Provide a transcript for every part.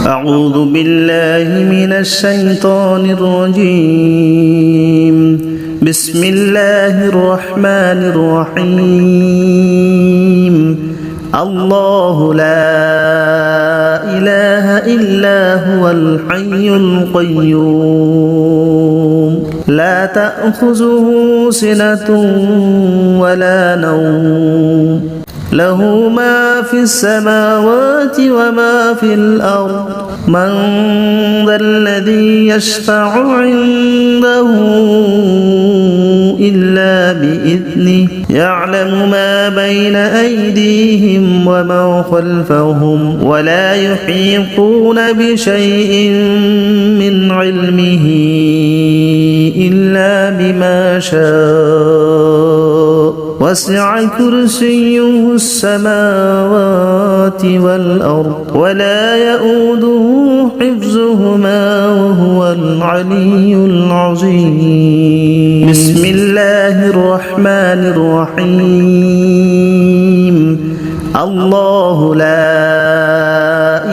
أعوذ بالله من الشيطان الرجيم بسم الله الرحمن الرحيم الله لا إله إلا هو الحي القيوم لا تأخذه سنة ولا نوم له ما في السماوات وما في الأرض من ذا الذي يشفع عنده إلا بإذنه يعلم ما بين أيديهم وما خلفهم ولا يحيطون بشيء من علمه إلا بما شاء وسع كرسيه السماوات والأرض ولا يؤوده حفظهما وهو العلي العظيم بسم الله الرحمن الرحيم الله لا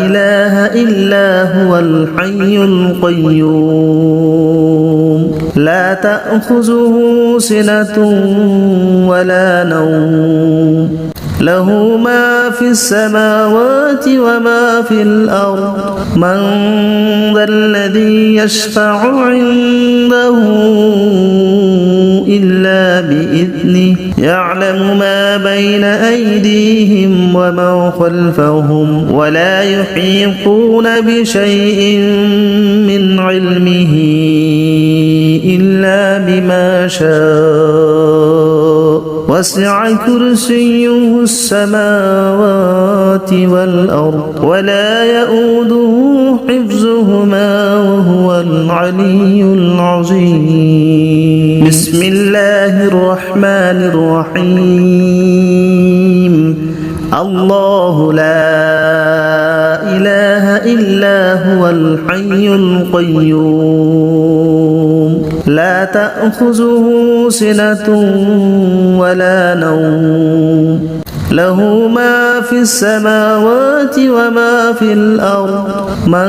إله إلا هو الحي القيوم لا تأخذه سنة ولا نوم له ما في السماوات وما في الأرض من ذا الذي يشفع عنده إلا بإذنه يعلم ما بين أيديهم وما خلفهم ولا يحيطون بشيء من علمه إلا بما شاء وسع كرسيه السماوات والأرض ولا يؤوده حفظهما وهو العلي العظيم بسم الله الرحمن الرحيم الله لا إله إلا هو الحي القيوم لا تأخذه سنة ولا نوم له ما في السماوات وما في الأرض من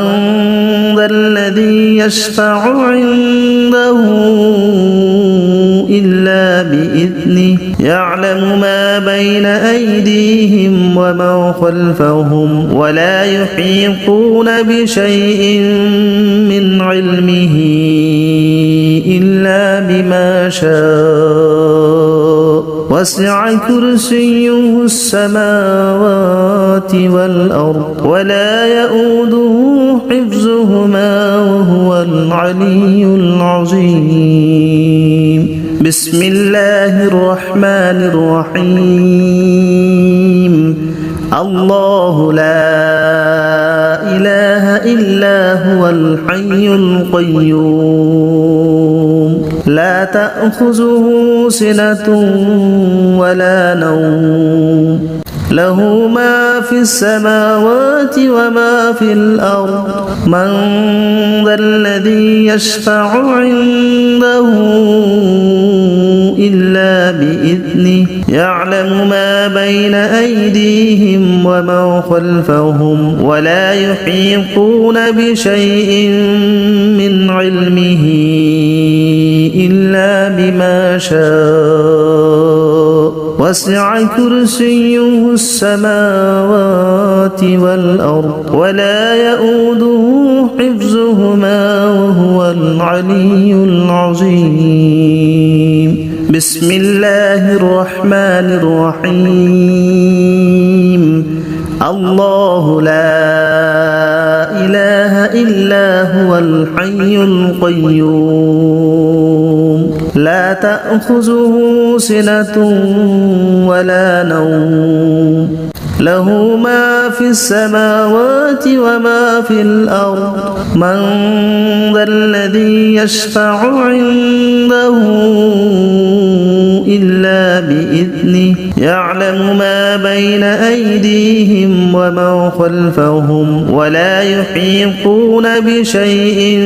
ذا الذي يشفع عنده إلا بإذنه يعلم ما بين أيديهم وما خلفهم ولا يحيطون بشيء من علمه إلا بما شاء وسع كرسيه السماوات والأرض ولا يؤوده حفظهما وهو العلي العظيم بسم الله الرحمن الرحيم الله لا إله إلا هو الحي القيوم لا تأخذه سنة ولا نوم له ما في السماوات وما في الأرض من ذا الذي يشفع عنده إلا بإذنه يعلم ما بين أيديهم وما خلفهم ولا يحيطون بشيء من علمه إلا بما شاء وسع كرسيه السماوات والأرض ولا يؤوده حفظهما وهو العلي العظيم بسم الله الرحمن الرحيم الله لا إله إلا هو الحي القيوم لا تأخذه سنة ولا نوم له ما في السماوات وما في الأرض من ذا الذي يشفع عنده إلا بإذنه يعلم ما بين أيديهم وما خلفهم ولا يحيطون بشيء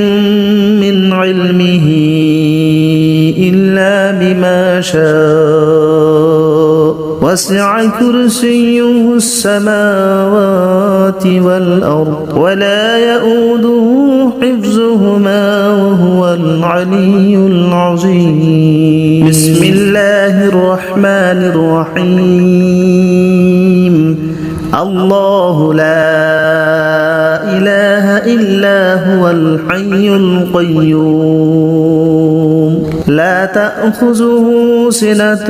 من علمه إلا بما شاء وسع كرسيه السماوات والأرض ولا يؤوده حفظهما وهو العلي العظيم بسم الله الرحمن الرحيم الله لا إله إلا هو الحي القيوم لا تأخذه سنة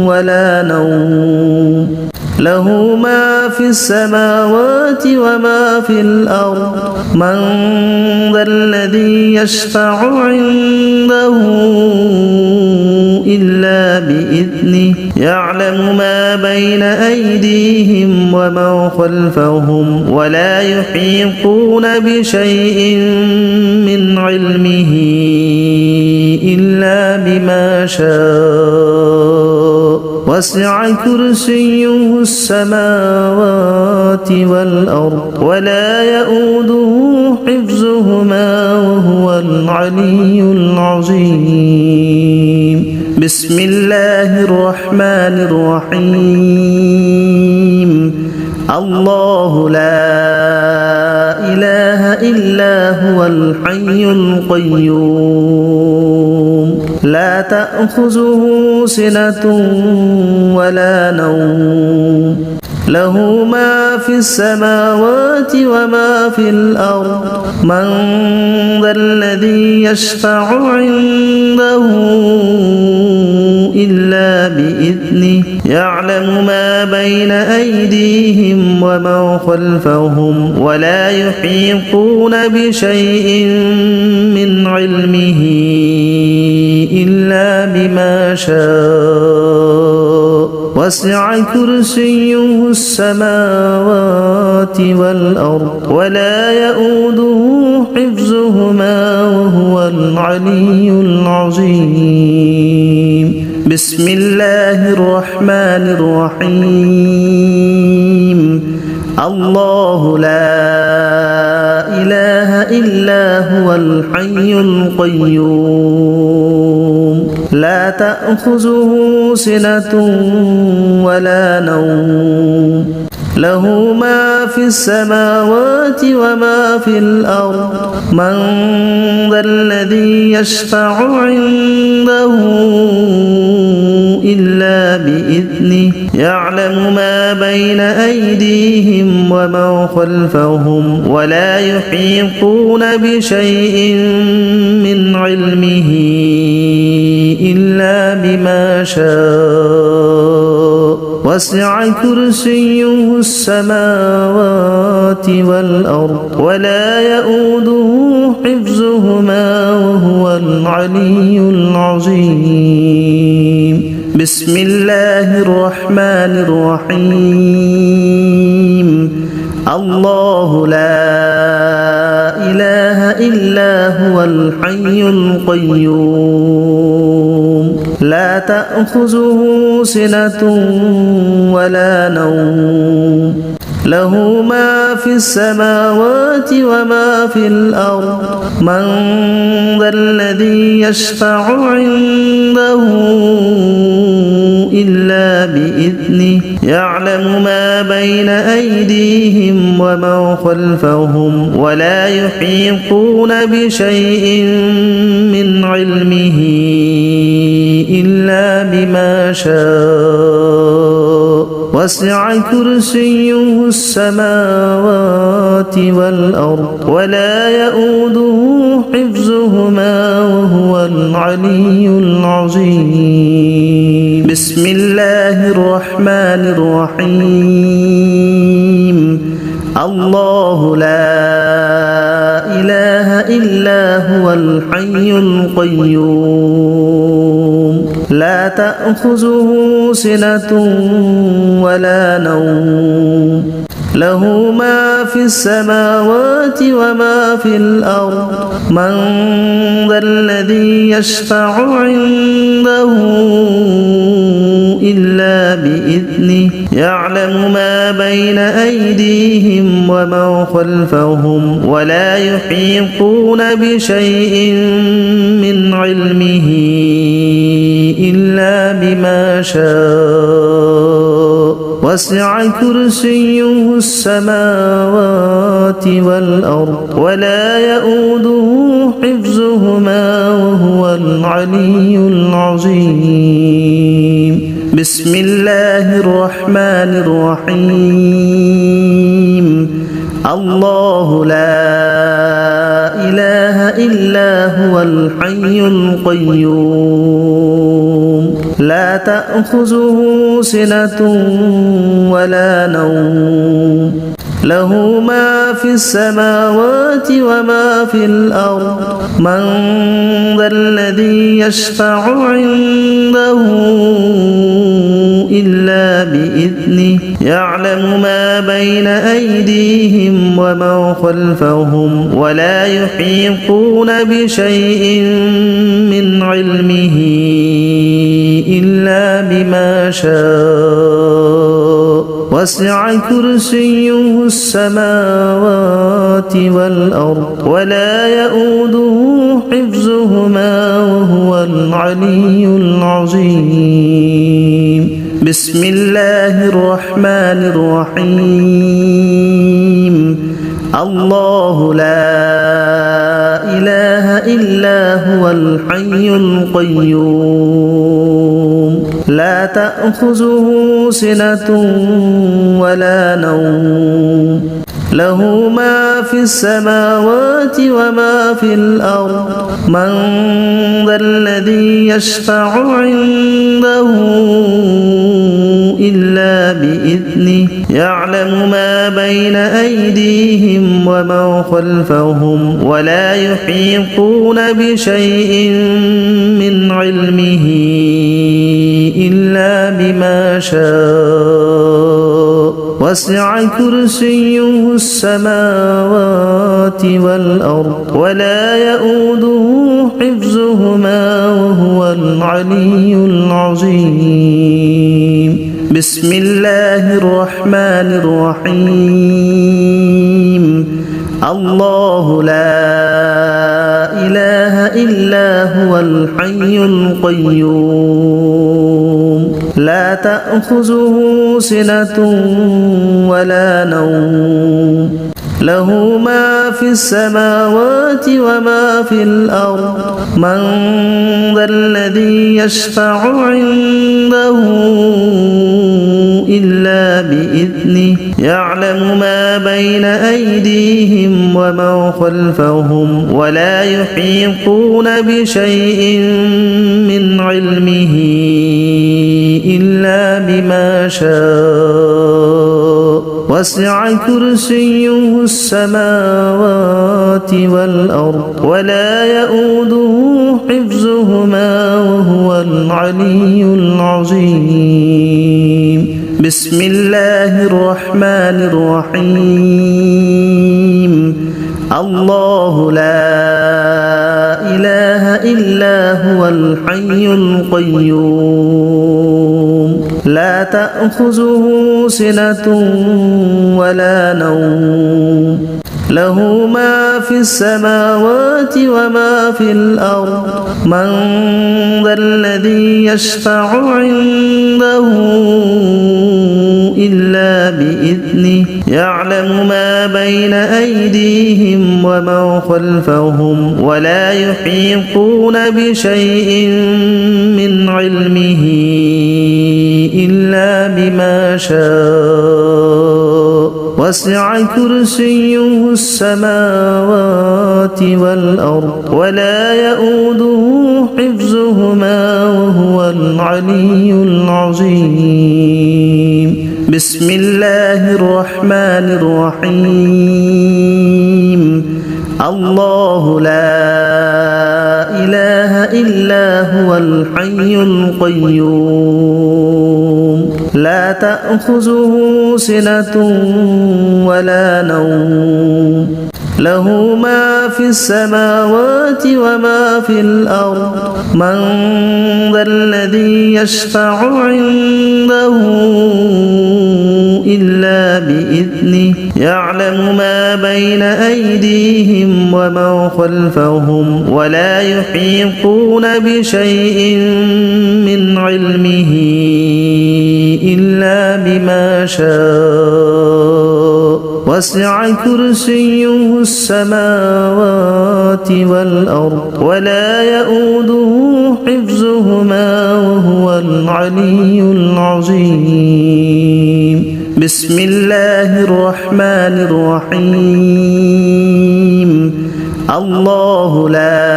ولا نوم له ما في السماوات وما في الأرض من ذا الذي يشفع عنده إلا بإذنه يعلم ما بين أيديهم وما خلفهم ولا يحيطون بشيء من علمه إلا بما شاء وسع كرسيه السماوات والأرض ولا يؤوده حفظهما وهو العلي العظيم بسم الله الرحمن الرحيم الله لا إله إلا هو الحي القيوم لا تأخذه سنة ولا نوم له ما في السماوات وما في الأرض من ذا الذي يشفع عنده إلا بإذنه يعلم ما بين أيديهم وما خلفهم ولا يحيطون بشيء من علمه إلا بما شاء وسع كرسيه السماوات والأرض ولا يؤوده حفظهما وهو العلي العظيم بسم الله الرحمن الرحيم الله لا إله إلا هو الحي القيوم لا تأخذه سنة ولا نوم له ما في السماوات وما في الأرض من ذا الذي يشفع عنده إلا بإذنه يعلم ما بين أيديهم وما خلفهم ولا يحيطون بشيء من علمه إلا بما شاء وسع كرسيه السماوات والأرض ولا يؤوده حفظهما وهو العلي العظيم بسم الله الرحمن الرحيم الله لا إله إلا هو الحي القيوم لا تأخذه سنة ولا نوم له ما في السماوات وما في الأرض من ذا الذي يشفع عنده إلا بإذنه يعلم ما بين أيديهم وما خلفهم ولا يحيطون بشيء من علمه إلا بما شاء وسع كرسيه السماوات والأرض ولا يؤوده حفظهما وهو العلي العظيم بسم الله الرحمن الرحيم الله لا إله إلا هو الحي القيوم لا تأخذه سنة ولا نوم له ما في السماوات وما في الأرض من ذا الذي يشفع عنده إلا بإذنه يعلم ما بين أيديهم وما خلفهم ولا يحيطون بشيء من علمه إلا بما شاء وسع كرسيه السماوات والأرض ولا يؤوده حفظهما وهو العلي العظيم بسم الله الرحمن الرحيم الله لا إله إلا هو الحي القيوم لا تأخذه سنة ولا نوم له ما في السماوات وما في الأرض من ذا الذي يشفع عنده إلا بإذنه يعلم ما بين أيديهم وما خلفهم ولا يحيطون بشيء من علمه إلا بما شاء وسع كرسيه السماوات والأرض ولا يؤوده حفظهما وهو العلي العظيم بسم الله الرحمن الرحيم الله لا إله إلا هو الحي القيوم لا تأخذه سنة ولا نوم له ما في السماوات وما في الأرض من ذا الذي يشفع عنده إلا بإذنه يعلم ما بين أيديهم وما خلفهم ولا يحيطون بشيء من علمه إلا بما شاء وسع كرسيه السماوات والأرض ولا يؤوده حفظهما وهو العلي العظيم بسم الله الرحمن الرحيم الله لا إله إلا هو الحي القيوم لا تأخذه سنة ولا نوم له ما في السماوات وما في الأرض من ذا الذي يشفع عنده إلا بإذنه يعلم ما بين أيديهم وما خلفهم ولا يحيطون بشيء من علمه إلا بما شاء وسع كرسيه السماوات والأرض ولا يؤوده حفظهما وهو العلي العظيم بسم الله الرحمن الرحيم الله لا إله إلا هو الحي القيوم لا تأخذه سنة ولا نوم له ما في السماوات وما في الأرض من ذا الذي يشفع عنده إلا بإذنه يعلم ما بين أيديهم وما خلفهم ولا يحيطون بشيء من علمه إلا بما شاء وسع كرسيه السماوات والأرض ولا يؤوده حفظهما وهو العلي العظيم بسم الله الرحمن الرحيم الله لا إله إلا هو الحي القيوم لا تأخذه سنة ولا نوم له ما في السماوات وما في الأرض من ذا الذي يشفع عنده إلا بإذنه يعلم ما بين أيديهم وما خلفهم ولا يحيطون بشيء من علمه إلا بما شاء وسع كرسيه السماوات والأرض ولا يؤوده حفظهما وهو العلي العظيم بسم الله الرحمن الرحيم الله لا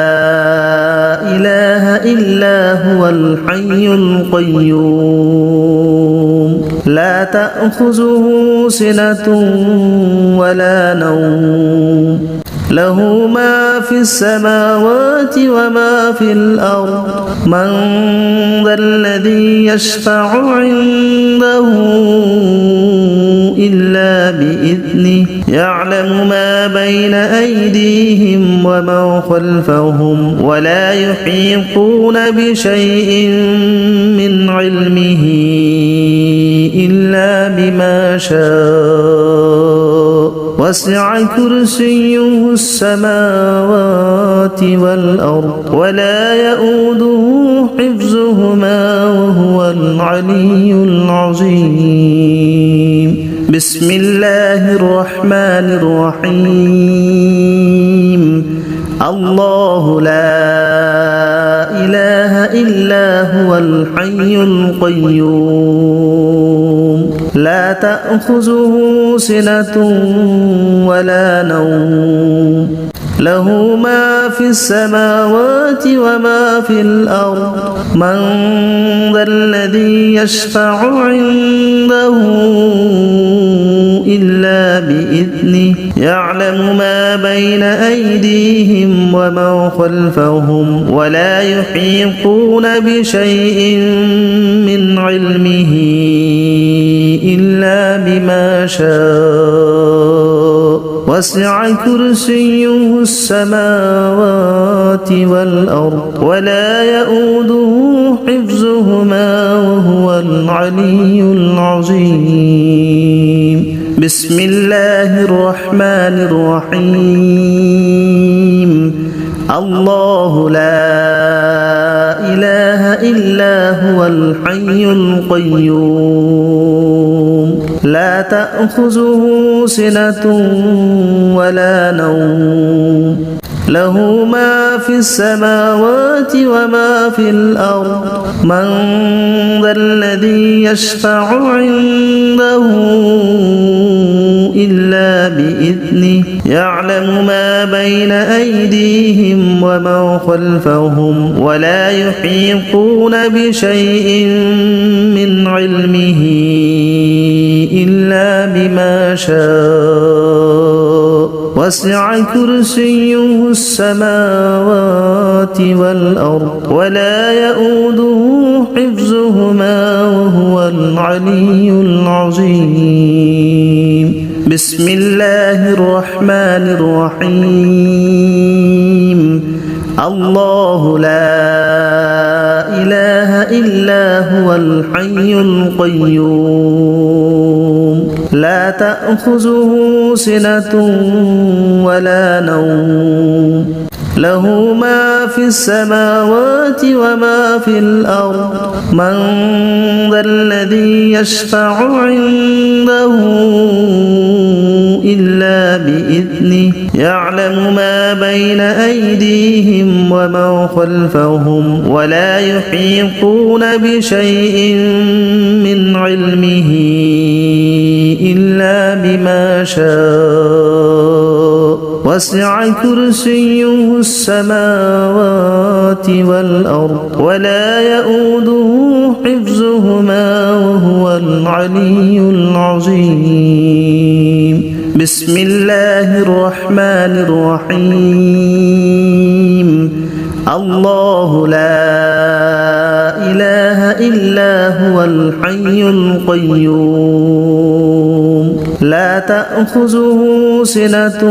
إله إلا هو الحي القيوم لا تأخذه سنة ولا نوم له ما في السماوات وما في الأرض من ذا الذي يشفع عنده إلا بإذنه يعلم ما بين أيديهم وما خلفهم ولا يحيطون بشيء من علمه إلا بما شاء وسع كرسيه السماوات والأرض ولا يؤوده حفظهما وهو العلي العظيم بسم الله الرحمن الرحيم الله لا إله إلا هو الحي القيوم لا تأخذه سنة ولا نوم له ما في السماوات وما في الأرض من ذا الذي يشفع عنده إلا بإذنه يعلم ما بين أيديهم وما خلفهم ولا يحيطون بشيء من علمه إلا بما شاء وسع كرسيه السماوات والأرض ولا يؤوده حفظهما وهو العلي العظيم بسم الله الرحمن الرحيم الله لا إله إلا هو الحي القيوم لا تأخذه سنة ولا نوم له ما في السماوات وما في الأرض من ذا الذي يشفع عنده إلا بإذنه يعلم ما بين أيديهم وما خلفهم ولا يحيطون بشيء من علمه إلا بما شاء وسع كرسيه السماوات والأرض ولا يؤوده حفظهما وهو العلي العظيم بسم الله الرحمن الرحيم الله لا إله إلا هو الحي القيوم لا تأخذه سنة ولا نوم له ما في السماوات وما في الأرض من ذا الذي يشفع عنده إلا بإذنه يعلم ما بين أيديهم وما خلفهم ولا يحيطون بشيء من علمه إلا بما شاء وسع كرسيه السماوات والأرض ولا يؤوده حفظهما وهو العلي العظيم بسم الله الرحمن الرحيم الله لا إله إلا هو الحي القيوم لا تأخذه سنة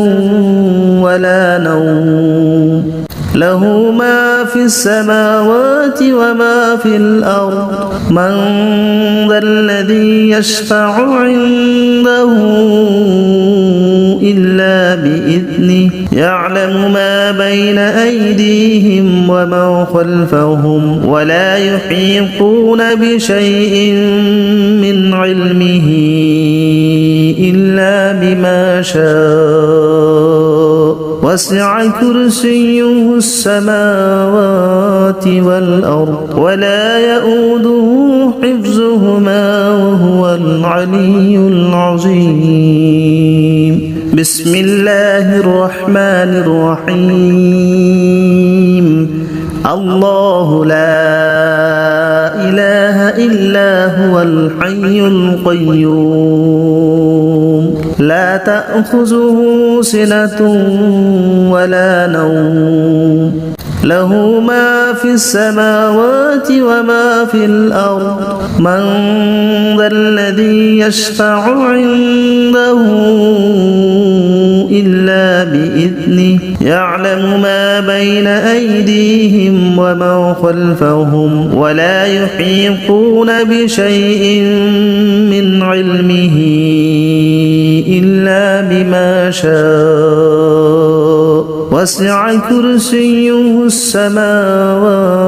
ولا نوم له ما في السماوات وما في الأرض من ذا الذي يشفع عنده إلا بإذنه يعلم ما بين أيديهم وما خلفهم ولا يحيطون بشيء من علمه إلا بما شاء وسع كرسيه السماوات والأرض ولا يؤوده حفظهما وهو العلي العظيم. بسم الله الرحمن الرحيم. الله لا إله إلا هو الحي القيوم لا تأخذه سنة ولا نوم له ما في السماوات وما في الأرض من ذا الذي يشفع عنده إلا بإذنه يعلم ما بين أيديهم وما خلفهم ولا يحيطون بشيء من علمه إلا بما شاء وسع كرسيه السماوات